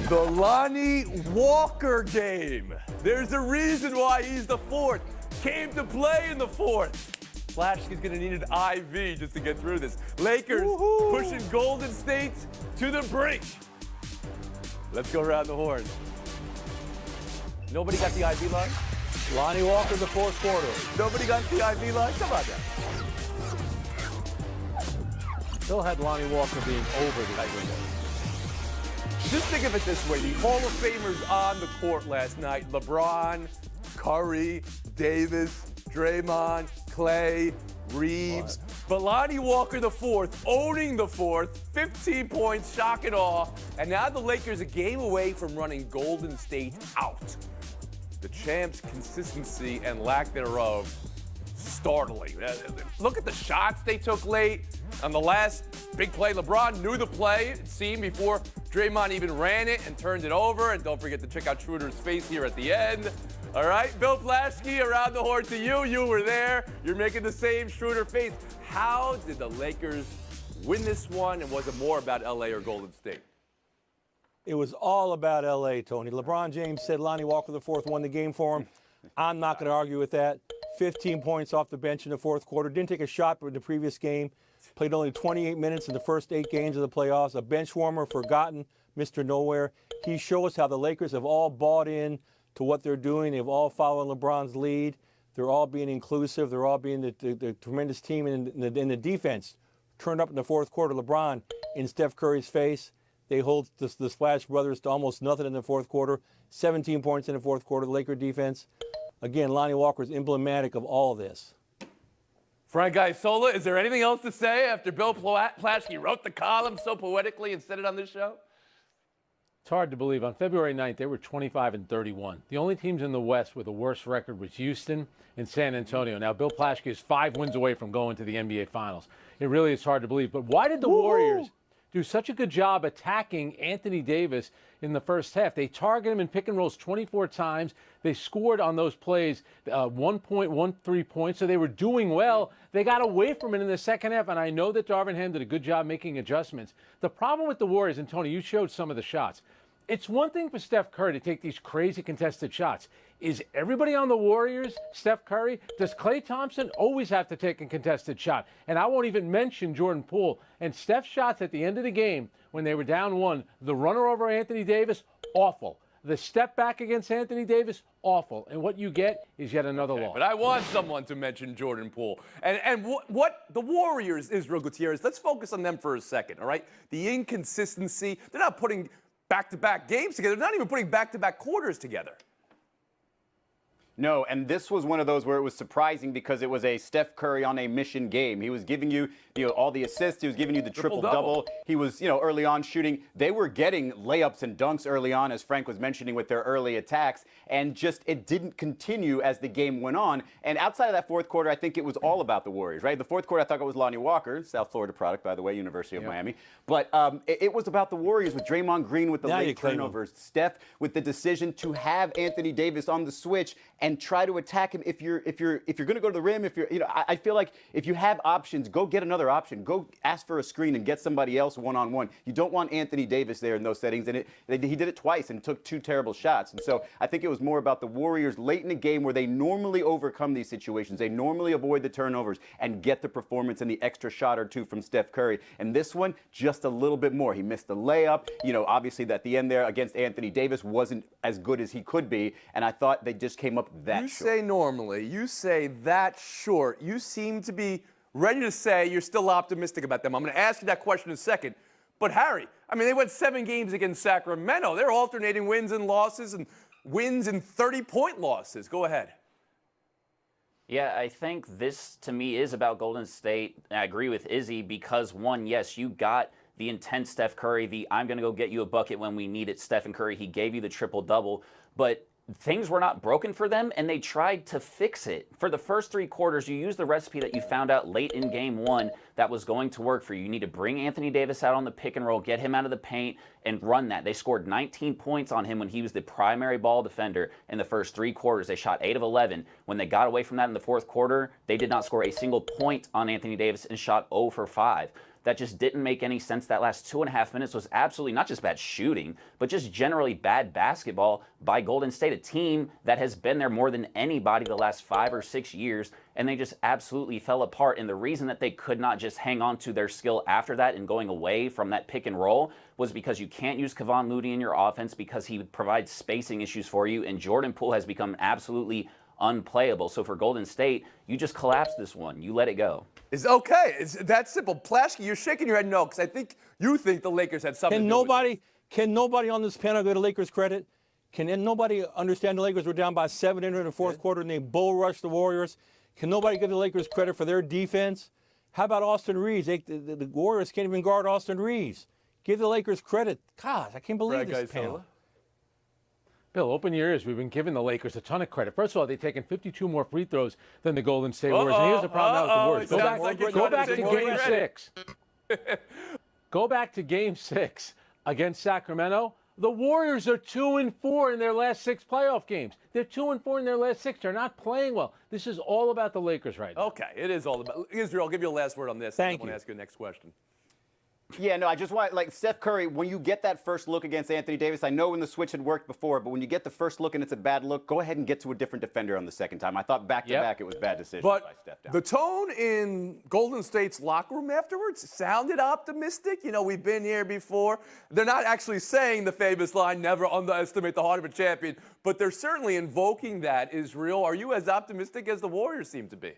The Lonnie Walker game. There's a reason why he's the fourth. Came to play in the fourth. Flashky's gonna need an IV just to get through this. Lakers pushing Golden State to the brink. Let's go around the horn. Nobody got the IV line? Lonnie Walker, the fourth quarter. Nobody got the IV line? Come on now. Still had Lonnie Walker being over the window. Just think of it this way. The Hall of Famers on the court last night. LeBron, Curry, Davis, Draymond, Clay, Reeves. But Lonnie Walker the fourth, owning the fourth, 15 points, shock and awe. And now the Lakers a game away from running Golden State out. The champs' consistency and lack thereof, startling. Look at the shots they took late. On the last big play, LeBron knew the play, it seemed, before Draymond even ran it and turned it over. And don't forget to check out Schroeder's face here at the end. All right, Bill Plaschke, around the horn to you. You were there. You're making the same Schroeder face. How did the Lakers win this one, and was it more about L.A. or Golden State? It was all about L.A., Tony. LeBron James said Lonnie Walker the fourth won the game for him. I'm not going to argue with that. 15 points off the bench in the fourth quarter. Didn't take a shot in the previous game. Played only 28 minutes in the first 8 games of the playoffs. A bench warmer, forgotten, Mr. Nowhere. He showed us how the Lakers have all bought in to what they're doing. They've all followed LeBron's lead. They're all being inclusive. They're all being the tremendous team in the defense. Turned up in the fourth quarter. LeBron in Steph Curry's face. They hold the Splash Brothers to almost nothing in the fourth quarter. 17 points in the fourth quarter. The Laker defense. Again, Lonnie Walker is emblematic of all of this. Frank Isola, is there anything else to say after Bill Plaschke wrote the column so poetically and said it on this show? It's hard to believe. On February 9th, they were 25-31. The only teams in the West with a worse record was Houston and San Antonio. Now, Bill Plaschke is 5 wins away from going to the NBA Finals. It really is hard to believe. But why did the Warriors do such a good job attacking Anthony Davis in the first half? They targeted him in pick and rolls 24 times. They scored on those plays 1.13 points, so they were doing well. They got away from it in the second half, and I know that Darvin Ham did a good job making adjustments. The problem with the Warriors, and Tony, you showed some of the shots. It's one thing for Steph Curry to take these crazy contested shots. Is everybody on the Warriors Steph Curry? Does Klay Thompson always have to take a contested shot? And I won't even mention Jordan Poole. And Steph's shots at the end of the game when they were down 1, the runner over Anthony Davis, awful. The step back against Anthony Davis, awful. And what you get is yet another loss. But I want someone to mention Jordan Poole. And what the Warriors, Israel Gutierrez, let's focus on them for a second, all right? The inconsistency. They're not putting back-to-back games together. They're not even putting back-to-back quarters together. No, and this was one of those where it was surprising because it was a Steph Curry on a mission game. He was giving you, all the assists. He was giving you the triple-double. He was, early on shooting. They were getting layups and dunks early on, as Frank was mentioning, with their early attacks. And just it didn't continue as the game went on. And outside of that fourth quarter, I think it was all about the Warriors, right? The fourth quarter, I thought it was Lonnie Walker, South Florida product, by the way, University of Miami. But it was about the Warriors with Draymond Green with the late turnovers. Steph with the decision to have Anthony Davis on the switch and try to attack him. If you're going to go to the rim, I feel like if you have options, go get another option. Go ask for a screen and get somebody else one-on-one. You don't want Anthony Davis there in those settings, and he did it twice and took 2 terrible shots. And so I think it was more about the Warriors late in the game where they normally overcome these situations. They normally avoid the turnovers and get the performance and the extra shot or 2 from Steph Curry. And this one, just a little bit more. He missed the layup. Obviously at the end there against Anthony Davis wasn't as good as he could be, and I thought they just came up that short. You say normally, you say that short. You seem to be ready to say you're still optimistic about them. I'm going to ask you that question in a second. But Harry, they went 7 games against Sacramento. They're alternating wins and losses and wins and 30-point losses. Go ahead. Yeah, I think this, to me, is about Golden State. And I agree with Izzy because, one, yes, you got the intense Steph Curry, the I'm going to go get you a bucket when we need it, Stephen Curry. He gave you the triple-double. But things were not broken for them, and they tried to fix it. For the first 3 quarters, you used the recipe that you found out late in game 1 that was going to work for you. You need to bring Anthony Davis out on the pick and roll, get him out of the paint, and run that. They scored 19 points on him when he was the primary ball defender in the first 3 quarters. They shot 8 of 11. When they got away from that in the fourth quarter, they did not score a single point on Anthony Davis and shot 0 for 5. that just didn't make any sense. That last 2.5 minutes was absolutely not just bad shooting, but just generally bad basketball by Golden State, a team that has been there more than anybody the last 5 or 6 years, and they just absolutely fell apart. And the reason that they could not just hang on to their skill after that and going away from that pick and roll was because you can't use Kevon Looney in your offense because he provides spacing issues for you, and Jordan Poole has become absolutely unplayable. So for Golden State, you just collapse this one. You let it go. It's okay. It's that simple. Plaschke, you're shaking your head no, because I think you think the Lakers had something to do with it. Can nobody on this panel give the Lakers credit? Can nobody understand the Lakers were down by 7 in the fourth quarter and they bull rushed the Warriors? Can nobody give the Lakers credit for their defense? How about Austin Reeves? The Warriors can't even guard Austin Reeves. Give the Lakers credit. God, I can't believe this panel. Bill, open your ears. We've been giving the Lakers a ton of credit. First of all, they've taken 52 more free throws than the Golden State Warriors. And here's the problem now with the Warriors. Go back to Game 6. Go back to Game 6 against Sacramento. The Warriors are 2-4 in their last 6 playoff games. They're 2-4 in their last 6. They're not playing well. This is all about the Lakers right now. Okay, it is all about. Israel, I'll give you a last word on this. Thank I want you. to ask you the next question. Yeah, no, I just want, like, Steph Curry, when you get that first look against Anthony Davis, I know when the switch had worked before, but when you get the first look and it's a bad look, go ahead and get to a different defender on the second time. I thought back-to-back it was bad decision by Steph. But the tone in Golden State's locker room afterwards sounded optimistic. You know, we've been here before. They're not actually saying the famous line, never underestimate the heart of a champion, but they're certainly invoking that, Israel. Are you as optimistic as the Warriors seem to be?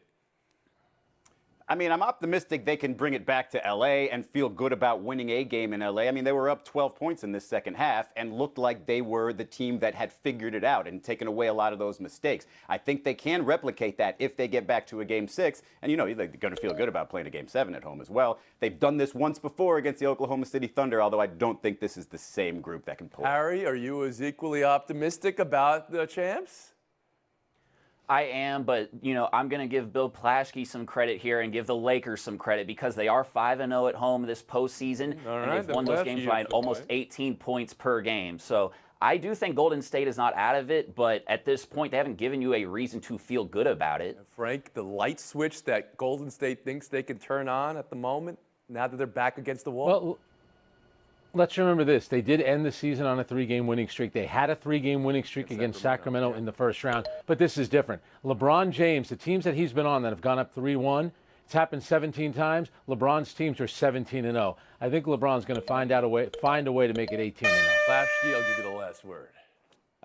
I mean, I'm optimistic they can bring it back to L.A. and feel good about winning a game in L.A. I mean, they were up 12 points in this second half and looked like they were the team that had figured it out and taken away a lot of those mistakes. I think they can replicate that if they get back to a Game 6. And, you know, they're going to feel good about playing a Game 7 at home as well. They've done this once before against the Oklahoma City Thunder, although I don't think this is the same group that can pull it. Harry, are you as equally optimistic about the champs? I am, but, you know, I'm going to give Bill Plaschke some credit here and give the Lakers some credit because they are 5-0 at home this postseason, and they've won those games by almost 18 points per game. So I do think Golden State is not out of it, but at this point, they haven't given you a reason to feel good about it. Frank, the light switch that Golden State thinks they can turn on at the moment, now that they're back against the wall? Well, let's remember this. They did end the season on a 3-game winning streak. They had a 3-game winning streak against Sacramento in the first round, but this is different. LeBron James, the teams that he's been on that have gone up 3-1, it's happened 17 times. LeBron's teams are 17-0. I think LeBron's going to find a way to make it 18-0. Last year, I'll give you the last word.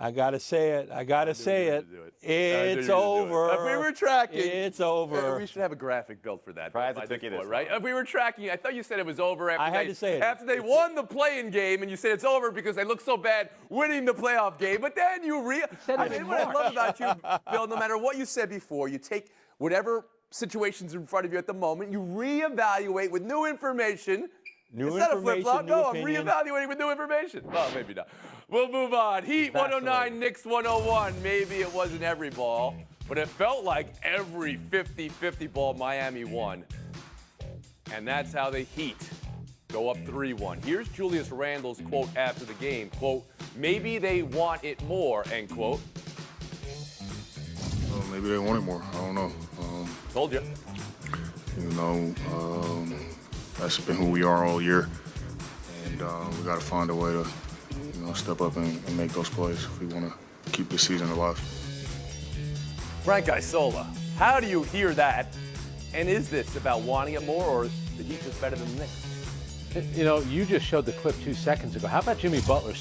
I got to say it. It's over. If we were tracking. It's over. We should have a graphic built for that. Prize ticket is right? If we were tracking, I thought you said it was over after after they won the play-in game, and you said it's over because they looked so bad winning the playoff game. But then what I love about you, Bill, no matter what you said before, you take whatever situation's in front of you at the moment, you reevaluate with new information. It's not a flip-flop. No, I'm reevaluating with new information. Well, maybe not. We'll move on. Heat 109, Knicks 101. Maybe it wasn't every ball, but it felt like every 50-50 ball Miami won. And that's how the Heat go up 3-1. Here's Julius Randle's quote after the game. Quote, maybe they want it more, end quote. Well, maybe they want it more. I don't know. Told you. You know, that's been who we are all year. And we got to find a way to, you know, step up and make those plays if we want to keep the season alive. Frank Isola, how do you hear that? And is this about wanting it more, or the Heat just better than the Knicks? You know, you just showed the clip 2 seconds ago. How about Jimmy Butler,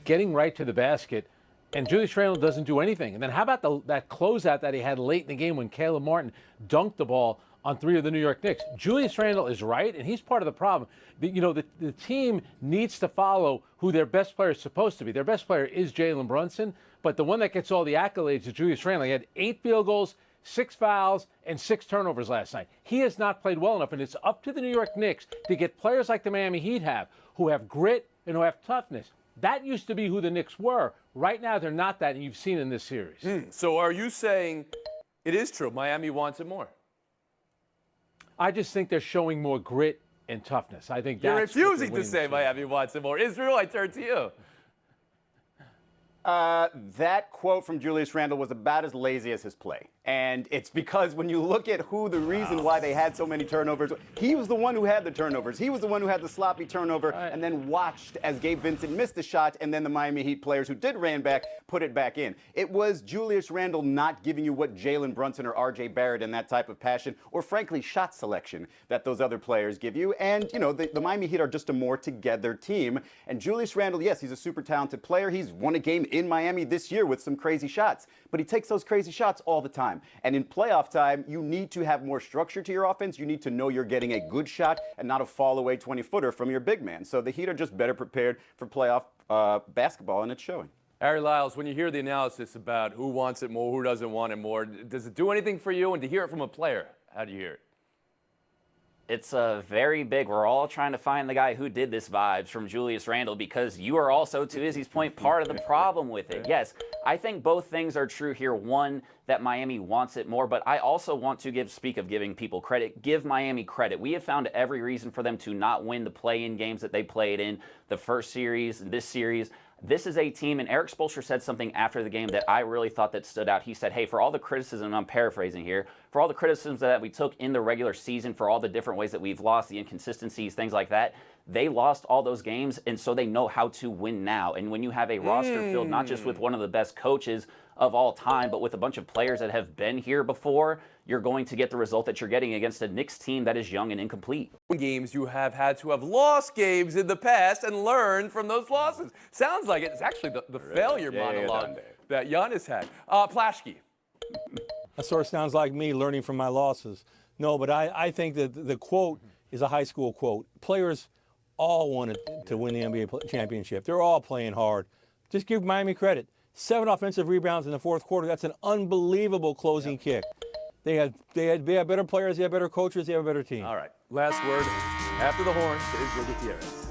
getting right to the basket, and Julius Randle doesn't do anything? And then how about that closeout that he had late in the game when Caleb Martin dunked the ball on 3 of the New York Knicks? Julius Randle is right, and he's part of the problem. The team needs to follow who their best player is supposed to be. Their best player is Jalen Brunson, but the one that gets all the accolades is Julius Randle. He had 8 field goals, 6 fouls, and 6 turnovers last night. He has not played well enough, and it's up to the New York Knicks to get players like the Miami Heat have, who have grit and who have toughness. That used to be who the Knicks were. Right now, they're not that, and you've seen in this series. So are you saying it is true, Miami wants it more? I just think they're showing more grit and toughness. I think You're that's refusing to say Miami wants it more. Israel, I turn to you. That quote from Julius Randle was about as lazy as his play. And it's because when you look at who the reason why they had so many turnovers, he was the one who had the turnovers. He was the one who had the sloppy turnover and then watched as Gabe Vincent missed the shot and then the Miami Heat players who did ran back put it back in. It was Julius Randle not giving you what Jalen Brunson or R.J. Barrett and that type of passion or frankly shot selection that those other players give you. And, you know, the Miami Heat are just a more together team. And Julius Randle, yes, he's a super talented player. He's won a game in Miami this year with some crazy shots. But he takes those crazy shots all the time. And in playoff time, you need to have more structure to your offense. You need to know you're getting a good shot and not a fall-away 20-footer from your big man. So the Heat are just better prepared for playoff basketball, and it's showing. Harry Lyles, when you hear the analysis about who wants it more, who doesn't want it more, does it do anything for you? And to hear it from a player, how do you hear it? It's very big. We're all trying to find the guy who did this vibes from Julius Randle, because you are also, to Izzy's point, part of the problem with it. Yes, I think both things are true here. One, that Miami wants it more, but I also want to speak of giving people credit, give Miami credit. We have found every reason for them to not win the play-in games that they played in the first series and this series. This is a team, and Eric Spoelstra said something after the game that I really thought that stood out. He said, hey, for all the criticism, and I'm paraphrasing here, for all the criticisms that we took in the regular season, for all the different ways that we've lost, the inconsistencies, things like that, they lost all those games, and so they know how to win now. And when you have a roster filled not just with one of the best coaches of all time, but with a bunch of players that have been here before, you're going to get the result that you're getting against a Knicks team that is young and incomplete. Games you have had to have lost games in the past and learned from those losses. Sounds like it's actually the failure monologue that Giannis had. Plashke. That sort of sounds like me learning from my losses. No, but I think that the quote is a high school quote. Players all wanted to win the NBA championship. They're all playing hard. Just give Miami credit. 7 offensive rebounds in the fourth quarter. That's an unbelievable closing kick. They had better players. They had better coaches. They have a better team. All right. Last word after the horn to Israel Gutierrez.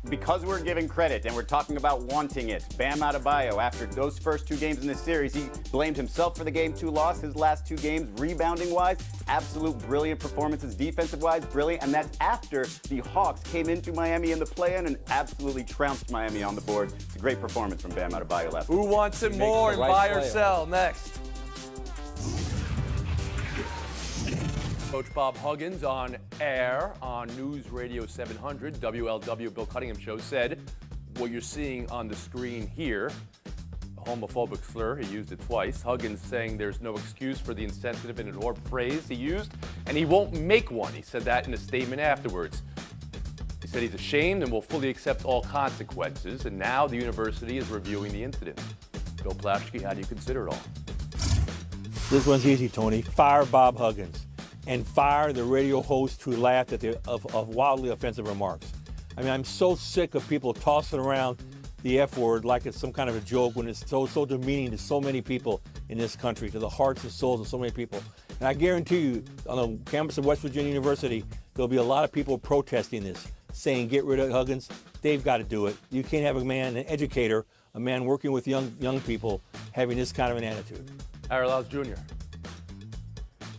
Because we're giving credit and we're talking about wanting it, Bam Adebayo, after those first 2 games in this series, he blamed himself for the Game 2 loss. His last 2 games, rebounding-wise, absolute brilliant performances. Defensive-wise, brilliant. And that's after the Hawks came into Miami in the play-in and absolutely trounced Miami on the board. It's a great performance from Bam Adebayo last week. Who wants it more and buy or sell? Next. Coach Bob Huggins on air on News Radio 700, WLW Bill Cunningham Show, said what you're seeing on the screen here, a homophobic slur, he used it twice. Huggins saying there's no excuse for the insensitive and ignored phrase he used, and he won't make one. He said that in a statement afterwards. He said he's ashamed and will fully accept all consequences, and now the university is reviewing the incident. Bill Plashke, how do you consider it all? This one's easy, Tony. Fire Bob Huggins. And fire the radio host who laughed at of wildly offensive remarks. I mean, I'm so sick of people tossing around the F word like it's some kind of a joke when it's so demeaning to so many people in this country, to the hearts and souls of so many people. And I guarantee you, on the campus of West Virginia University, there'll be a lot of people protesting this, saying get rid of Huggins. They've got to do it. You can't have a man, an educator, a man working with young people, having this kind of an attitude. Harry Lyles Jr.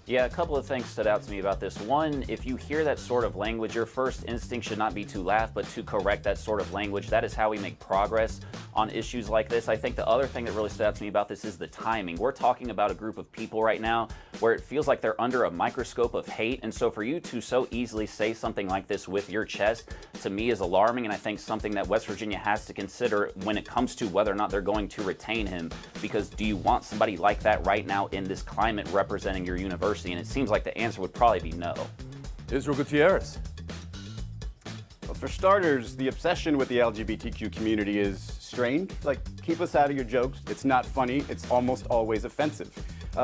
Yeah, a couple of things stood out to me about this. One, if you hear that sort of language, your first instinct should not be to laugh, but to correct that sort of language. That is how we make progress on issues like this. I think the other thing that really stood out to me about this is the timing. We're talking about a group of people right now where it feels like they're under a microscope of hate, and so for you to so easily say something like this with your chest, to me is alarming, and I think something that West Virginia has to consider when it comes to whether or not they're going to retain him, because do you want somebody like that right now in this climate representing your university? And it seems like the answer would probably be no. Israel Gutierrez. Well, for starters, the obsession with the LGBTQ community is strange. Like, keep us out of your jokes. It's not funny. It's almost always offensive.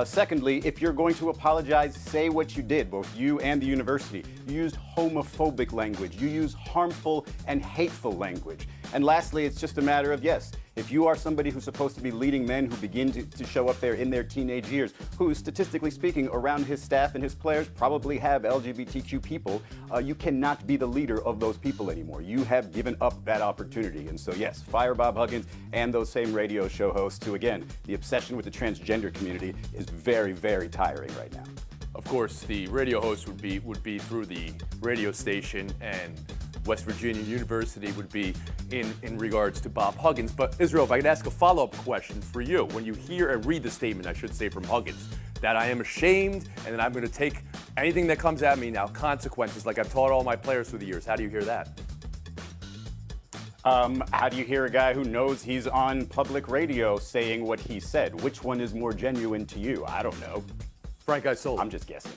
Secondly, if you're going to apologize, say what you did, both you and the university. You used homophobic language. You used harmful and hateful language. And lastly, it's just a matter of, yes, if you are somebody who's supposed to be leading men who begin to show up there in their teenage years, who, statistically speaking, around his staff and his players probably have LGBTQ people, you cannot be the leader of those people anymore. You have given up that opportunity. And so, yes, fire Bob Huggins and those same radio show hosts who, again, the obsession with the transgender community is very, very tiring right now. Of course, the radio host would be through the radio station, and West Virginia University would be in regards to Bob Huggins. But Israel, if I could ask a follow-up question for you. When you hear and read the statement, I should say, from Huggins, that I am ashamed and that I'm going to take anything that comes at me now, consequences, like I've taught all my players through the years. How do you hear that? How do you hear a guy who knows he's on public radio saying what he said? Which one is more genuine to you? I don't know. Frank Isola. I'm just guessing.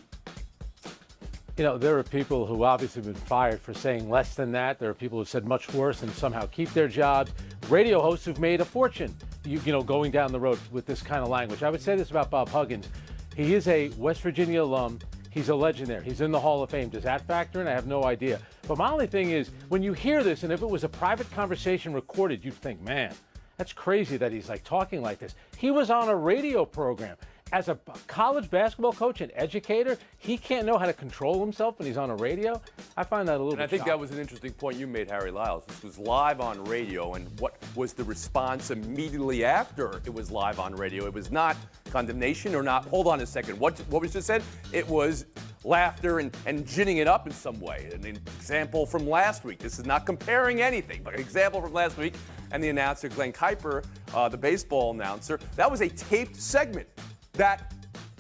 You know, there are people who obviously have been fired for saying less than that. There are people who said much worse and somehow keep their jobs. Radio hosts who've made a fortune, you know, going down the road with this kind of language. I would say this about Bob Huggins. He is a West Virginia alum. He's a legend there. He's in the Hall of Fame. Does that factor in? I have no idea. But my only thing is, when you hear this, and if it was a private conversation recorded, you'd think, man, that's crazy that he's like talking like this. He was on a radio program. As a college basketball coach and educator, he can't know how to control himself when he's on a radio. I find that a little bit And I think shocking. that was an interesting point you made, Harry Lyles. This was live on radio, and what was the response immediately after it was live on radio? It was not condemnation or not. Hold on a second. What was just said? It was laughter and ginning it up in some way. An example from last week. This is not comparing anything, but an example from last week. And the announcer, Glenn Kuiper, the baseball announcer, that was a taped segment that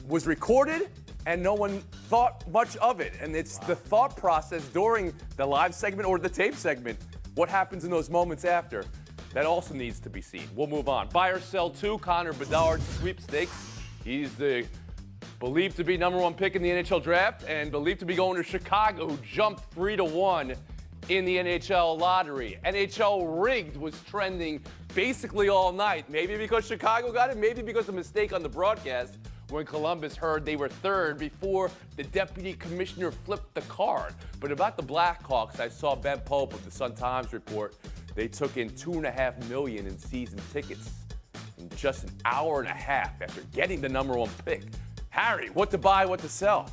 was recorded and no one thought much of it. And it's the thought process during the live segment or the tape segment, what happens in those moments after, that also needs to be seen. We'll move on. Buy or sell 2, Connor Bedard sweepstakes. He's the believed to be #1 pick in the NHL draft and believed to be going to Chicago, who jumped 3-1 in the NHL lottery. NHL rigged was trending basically all night. Maybe because Chicago got it, maybe because of a mistake on the broadcast when Columbus heard they were third before the deputy commissioner flipped the card. But about the Blackhawks, I saw Ben Pope of the Sun-Times report. They took in $2.5 million in season tickets in just an hour and a half after getting the #1 pick. Harry, what to buy, what to sell?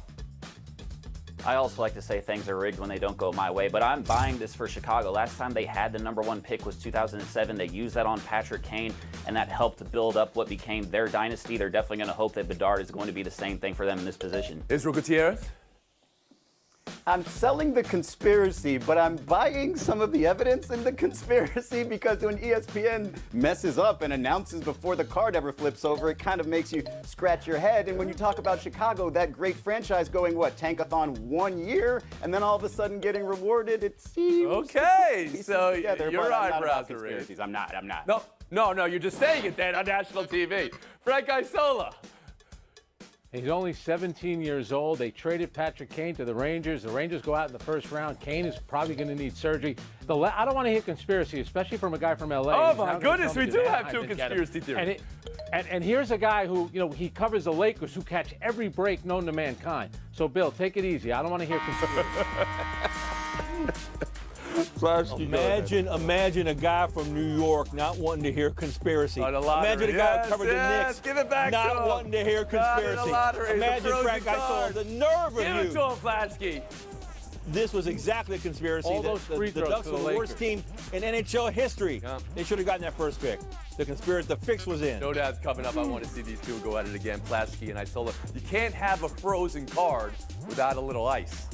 I also like to say things are rigged when they don't go my way, but I'm buying this for Chicago. Last time they had the #1 pick was 2007. They used that on Patrick Kane, and that helped build up what became their dynasty. They're definitely going to hope that Bedard is going to be the same thing for them in this position. Israel Gutierrez? I'm selling the conspiracy, but I'm buying some of the evidence in the conspiracy because when ESPN messes up and announces before the card ever flips over, it kind of makes you scratch your head. And when you talk about Chicago, that great franchise going, tankathon 1 year, and then all of a sudden getting rewarded, it seems. Okay, so together, your but I'm not eyebrows about are raised. conspiracies. I'm not. No, you're just saying it then on national TV. Frank Isola. He's only 17 years old. They traded Patrick Kane to the Rangers. The Rangers go out in the first round. Kane is probably going to need surgery. I don't want to hear conspiracy, especially from a guy from LA. Oh, my goodness, we do have 2 conspiracy theories. And here's a guy who, he covers the Lakers, who catch every break known to mankind. So, Bill, take it easy. I don't want to hear conspiracy. Imagine a guy from New York not wanting to hear conspiracy. Imagine a guy who covered the Knicks give it back not wanting to hear conspiracy. Imagine Frank Isola, the nerve of Give it you. to him, Flasky. This was exactly a conspiracy. All those free the throws Ducks to were the the worst Lakers. team in NHL history. Yeah. They should have gotten that first pick. The fix was in. No doubt's coming up. I want to see these two go at it again, Plasky and Isola. You can't have a frozen card without a little ice.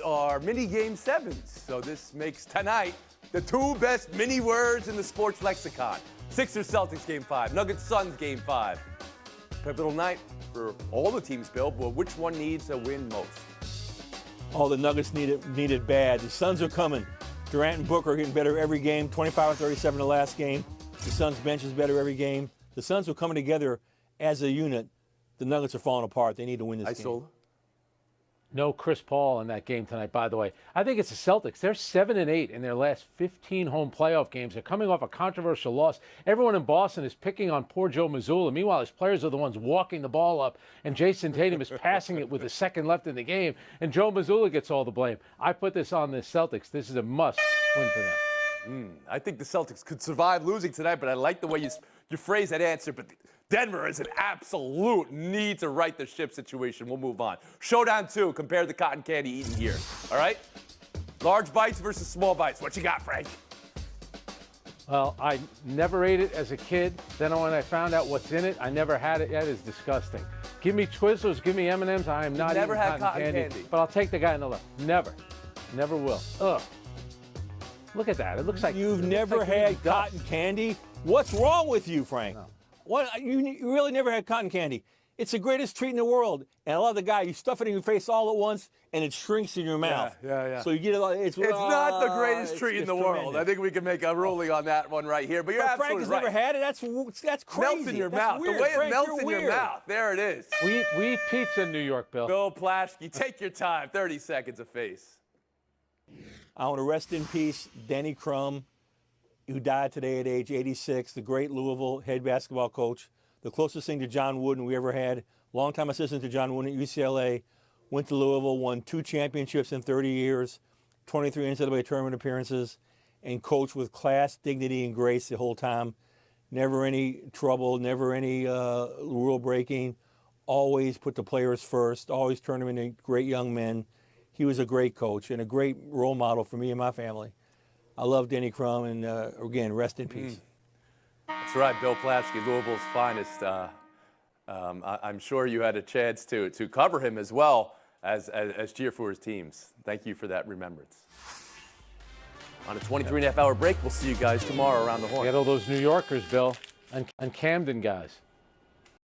Are mini game 7s. So this makes tonight the 2 best mini words in the sports lexicon. Sixers Celtics game 5, Nuggets Suns game 5. Pivotal night for all the teams, Bill, but which one needs a win most? All the Nuggets needed bad. The Suns are coming. Durant and Booker are getting better every game. 25-37 the last game. The Suns bench is better every game. The Suns are coming together as a unit. The Nuggets are falling apart. They need to win this Isola? game. No Chris Paul in that game tonight, by the way. I think it's the Celtics. They're 7-8 in their last 15 home playoff games. They're coming off a controversial loss. Everyone in Boston is picking on poor Joe Mazzulla. Meanwhile, his players are the ones walking the ball up, and Jason Tatum is passing it with a second left in the game, and Joe Mazzulla gets all the blame. I put this on the Celtics. This is a must win for them. I think the Celtics could survive losing tonight, but I like the way you phrase that answer. But Denver is an absolute need to right the ship situation. We'll move on. Showdown 2, compare the cotton candy eaten here. All right? Large bites versus small bites. What you got, Frank? Well, I never ate it as a kid. Then when I found out what's in it, I never had it yet. It's disgusting. Give me Twizzlers, give me M&Ms. I am not never eating had cotton candy. But I'll take the guy on the left. Never. Never will. Ugh. Look at that. It looks like You've never had cotton candy? What's wrong with you, Frank? No. What, you really never had cotton candy. It's the greatest treat in the world. And I love the guy. You stuff it in your face all at once, and it shrinks in your mouth. Yeah. So you get it. It's not the greatest treat in the world. tremendous. I think we can make a ruling on that one right here. But you're Frank absolutely has right. never had it. That's crazy. Melts in your That's mouth. Weird. The way Frank, it melts you're in your weird. mouth. There it is. We eat pizza in New York, Bill. Bill Plaschke, take your time. 30 seconds of face. I want to rest in peace Denny Crum, who died today at age 86, the great Louisville head basketball coach, the closest thing to John Wooden we ever had, longtime assistant to John Wooden at UCLA, went to Louisville, won 2 championships in 30 years, 23 NCAA tournament appearances, and coached with class, dignity, and grace the whole time. Never any trouble, never any rule breaking, always put the players first, always turned them into great young men. He was a great coach and a great role model for me and my family. I love Denny Crum, and again, rest in peace. That's right, Bill Plaschke, Louisville's finest. I'm sure you had a chance to cover him as well as cheer for his teams. Thank you for that remembrance. On a 23.5-hour break, we'll see you guys tomorrow around the horn. Get all those New Yorkers, Bill, and Camden guys.